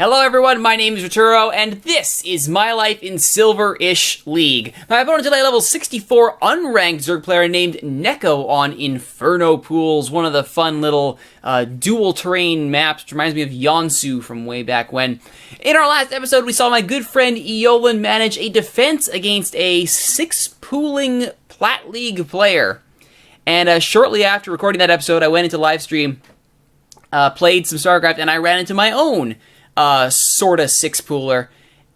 Hello everyone, my name is Rituro, and this is my life in Silver-ish League. My opponent today, level 64 unranked Zerg player named Neko on Inferno Pools, one of the fun little dual terrain maps, which reminds me of Yonsu from way back when. In our last episode, we saw my good friend Eolan manage a defense against a 6-pooling Plat League player. And shortly after recording that episode, I went into livestream, played some StarCraft, and I ran into my own sorta 6-pooler,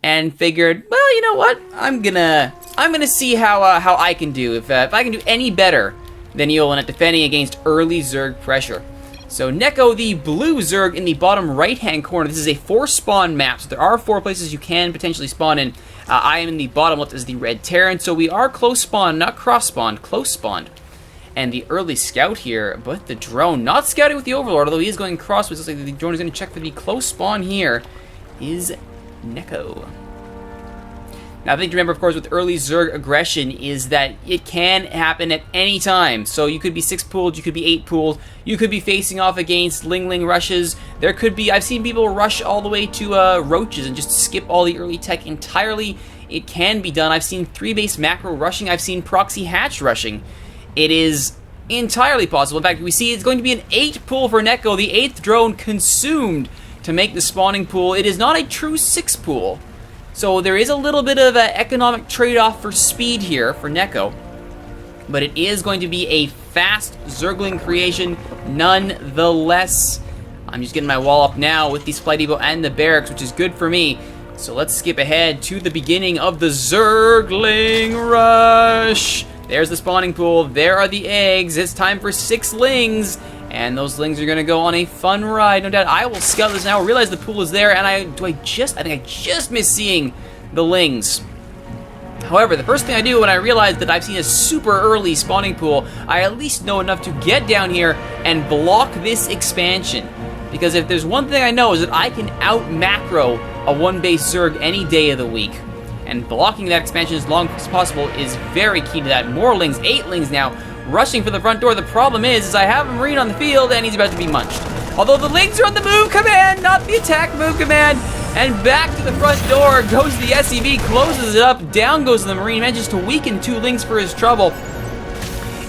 and figured, well, you know what? I'm gonna see how I can do if I can do any better than Eolan at defending against early Zerg pressure. So Neko, the blue Zerg in the bottom right-hand corner. This is a 4-spawn map, so there are 4 places you can potentially spawn in. I am in the bottom left as the red Terran, so we are close spawned, not cross spawned, close spawned. And the early scout here, but the drone, not scouting with the Overlord, although he is going crossways. Looks like the drone is going to check for the close spawn here, is Neko. Now, the thing to remember, of course, with early Zerg aggression is that it can happen at any time. So you could be 6-pooled, you could be 8-pooled, you could be facing off against Ling rushes. There could be, I've seen people rush all the way to roaches and just skip all the early tech entirely. It can be done. I've seen 3-base macro rushing, I've seen proxy hatch rushing. It is entirely possible. In fact, we see it's going to be an 8-pool for Neko, the 8th drone consumed to make the spawning pool. It is not a true 6-pool. So there is a little bit of an economic trade-off for speed here for Neko. But it is going to be a fast Zergling creation nonetheless. I'm just getting my wall up now with the supply depot and the barracks, which is good for me. So let's skip ahead to the beginning of the Zergling rush. There's the spawning pool, there are the eggs, it's time for 6 lings, and those lings are gonna go on a fun ride, no doubt. I will scout this now, realize the pool is there, and I think I just missed seeing the lings. However, the first thing I do when I realize that I've seen a super early spawning pool, I at least know enough to get down here and block this expansion. Because if there's one thing I know is that I can out-macro a 1-base Zerg any day of the week. And blocking that expansion as long as possible is very key to that. More lings, 8 lings now, rushing for the front door. The problem is I have a Marine on the field and he's about to be munched. Although the lings are on the move command, not the attack move command. And back to the front door goes the SCV, closes it up. Down goes the Marine, manages to weaken 2 lings for his trouble.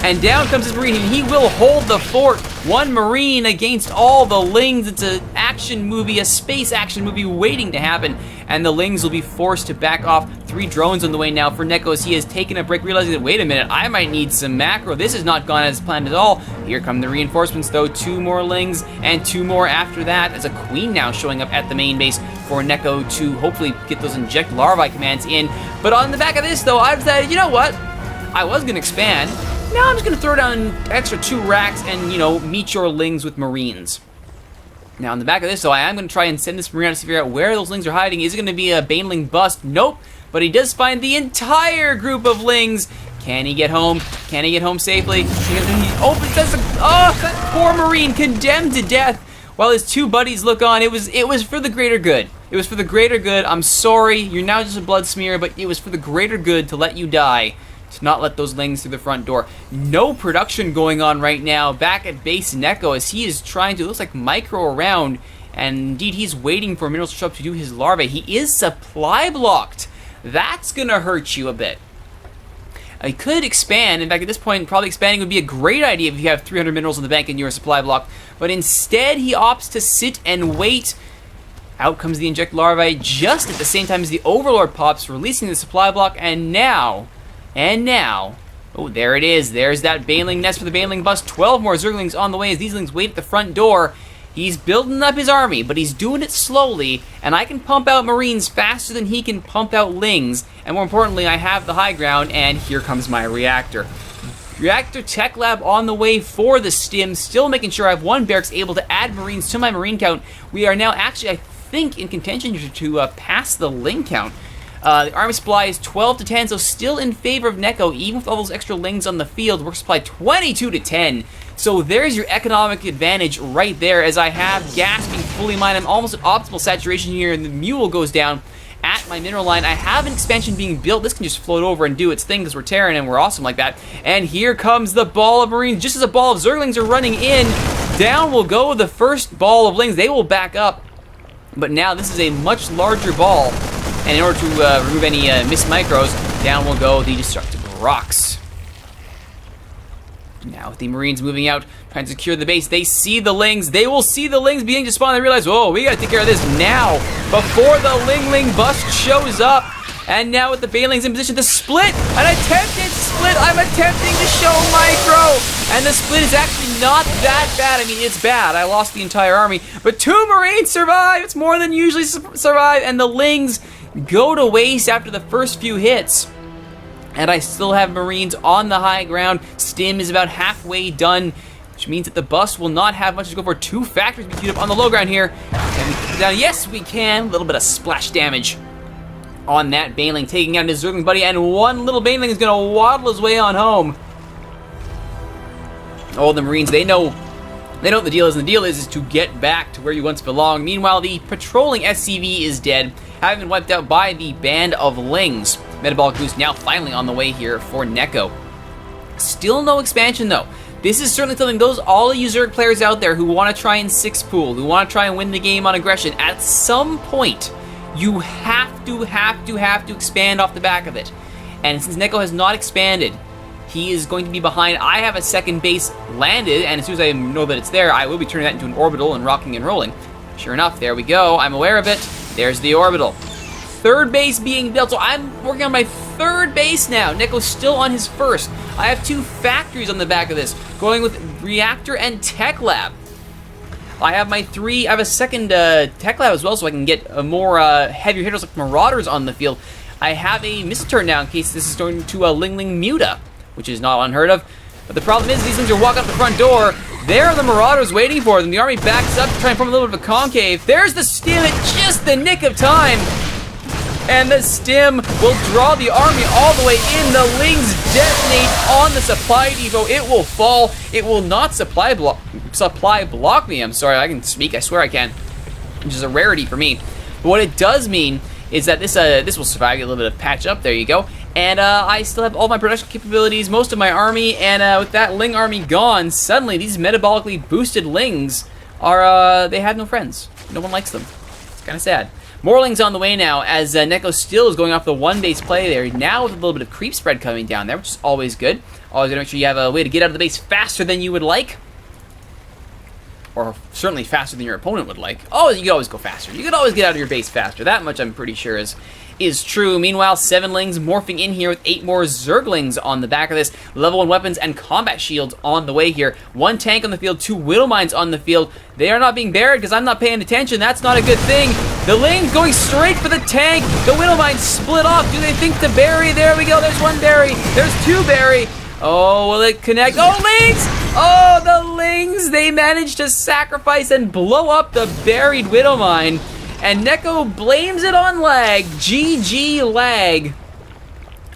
And down comes his Marine, and he will hold the fort. 1 Marine against all the lings. It's an action movie, a space action movie waiting to happen. And the lings will be forced to back off. 3 drones on the way now for Neko as he has taken a break, realizing that, wait a minute, I might need some macro. This has not gone as planned at all. Here come the reinforcements, though. 2 more lings, and 2 more after that. As a queen now showing up at the main base for Neko to hopefully get those inject larvae commands in. But on the back of this, though, I've decided, you know what? I was going to expand. Now I'm just going to throw down extra 2 racks and, you know, meet your lings with Marines. Now, on the back of this, though, I am going to try and send this Marine out to figure out where those lings are hiding. Is it going to be a Baneling bust? Nope. But he does find the entire group of lings. Can he get home? Can he get home safely? He opens this. Oh, that poor Marine condemned to death while his 2 buddies look on. It was for the greater good. It was for the greater good. I'm sorry. You're now just a blood smear, but it was for the greater good to let you die. To not let those lings through the front door. No production going on right now back at base Neko as he is trying to, looks like, micro around, and indeed he's waiting for minerals to show up to do his larvae. He is supply blocked. That's gonna hurt you a bit. He could expand. In fact, at this point, probably expanding would be a great idea if you have 300 minerals in the bank and you're supply blocked. But instead, he opts to sit and wait. Out comes the inject larvae just at the same time as the Overlord pops, releasing the supply block, and now, oh, there it is. There's that Baneling nest for the Baneling bust. 12 more Zerglings on the way as these lings wait at the front door. He's building up his army, but he's doing it slowly, and I can pump out Marines faster than he can pump out lings. And more importantly, I have the high ground, and here comes my reactor. Reactor Tech Lab on the way for the stim, still making sure I have 1 barracks able to add Marines to my Marine count. We are now actually, I think, in contention to pass the ling count. The army supply is 12 to 10, so still in favor of Neko, even with all those extra lings on the field. Work supply 22 to 10. So there's your economic advantage right there, as I have gas being fully mined. I'm almost at optimal saturation here, and the mule goes down at my mineral line. I have an expansion being built. This can just float over and do its thing because we're Terran and we're awesome like that. And here comes the ball of Marines. Just as a ball of Zerglings are running in, down will go the first ball of lings. They will back up. But now this is a much larger ball, and in order to remove any missed micros, down will go the destructible rocks. Now with the Marines moving out, trying to secure the base, they see the Lings. They will see the Lings beginning to spawn. They realize, whoa, we gotta take care of this now, before the Ling bust shows up. And now with the Banelings in position to split, an attempted split. I'm attempting to show micro, and the split is actually not that bad. I mean, it's bad. I lost the entire army, but 2 Marines survive. It's more than usually survive, and the Lings go to waste after the first few hits. And I still have Marines on the high ground. Stim is about halfway done, which means that the bus will not have much to go for. 2 factories be queued up on the low ground here. Can we keep it down? Yes, we can. A little bit of splash damage on that Baneling, taking out his Zergling buddy, and one little Baneling is going to waddle his way on home. Oh, the Marines, they know what the deal is, and the deal is to get back to where you once belonged. Meanwhile, the patrolling SCV is dead, having been wiped out by the band of Lings. Metabolic boost now finally on the way here for Neko. Still no expansion though. This is certainly something all of you Zerg players out there who want to try and 6-pool, who want to try and win the game on aggression, at some point, you have to expand off the back of it. And since Neko has not expanded, he is going to be behind. I have a second base landed, and as soon as I know that it's there, I will be turning that into an orbital and rocking and rolling. Sure enough, there we go. I'm aware of it. There's the orbital. Third base being built, so I'm working on my third base now. Neko's still on his first. I have 2 factories on the back of this, going with reactor and tech lab. I have a second tech lab as well, so I can get more heavier hitters like Marauders on the field. I have a missile turret now in case this is going to Ling Muta, which is not unheard of. But the problem is these things are walking up the front door. There are the Marauders waiting for them. The army backs up to try and form a little bit of a concave. There's the Stim at just the nick of time. And the Stim will draw the army all the way in. The Lings detonate on the supply depot. It will fall. It will not supply block me. I'm sorry, I can speak. I swear I can. Which is a rarity for me. But what it does mean is that this will survive. Get a little bit of patch up. There you go. And I still have all my production capabilities, most of my army, and with that Ling army gone, suddenly these metabolically boosted Lings are, they have no friends. No one likes them. It's kind of sad. More Lings on the way now, as Neko still is going off the 1-base play there, now with a little bit of creep spread coming down there, which is always good. Always gotta make sure you have a way to get out of the base faster than you would like. Or certainly faster than your opponent would like. Oh, you could always go faster. You could always get out of your base faster. That much I'm pretty sure is true. Meanwhile, 7 Lings morphing in here with 8 more Zerglings on the back of this. Level 1 weapons and combat shields on the way here. 1 tank on the field, 2 Widow Mines on the field. They are not being buried because I'm not paying attention. That's not a good thing. The Lings going straight for the tank. The Widow Mines split off. Do they think to bury? There we go. There's 1 bury. There's 2 bury. Oh, will it connect? Oh, Lings! Oh, the Lings! They managed to sacrifice and blow up the buried Widow Mine. And Neko blames it on lag. GG lag.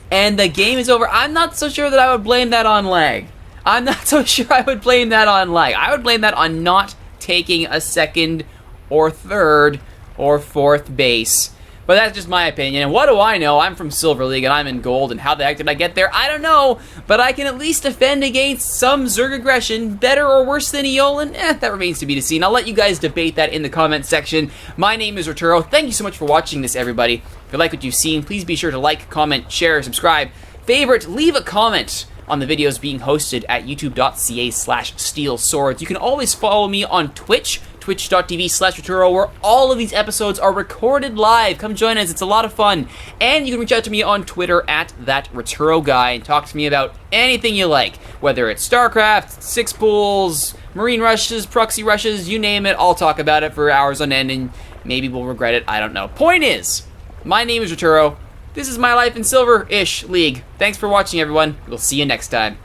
And the game is over. I'm not so sure that I would blame that on lag. I'm not so sure I would blame that on lag. I would blame that on not taking a 2nd or 3rd or 4th base. But that's just my opinion, and what do I know? I'm from Silver League, and I'm in gold, and how the heck did I get there? I don't know, but I can at least defend against some Zerg aggression. Better or worse than Eolan? That remains to be seen. I'll let you guys debate that in the comment section. My name is Rituro. Thank you so much for watching this, everybody. If you like what you've seen, please be sure to like, comment, share, subscribe, favorite, leave a comment on the videos being hosted at youtube.ca/steelswords. You can always follow me on Twitch, twitch.tv/Rituro, where all of these episodes are recorded live. Come join us, it's a lot of fun. And you can reach out to me on Twitter at @ThatRituro and talk to me about anything you like, whether it's StarCraft, 6-pools, Marine rushes, proxy rushes, you name it. I'll talk about it for hours on end, and maybe we'll regret it, I don't know. Point is, my name is Rituro. This is my life in Silver-ish League. Thanks for watching, everyone. We'll see you next time.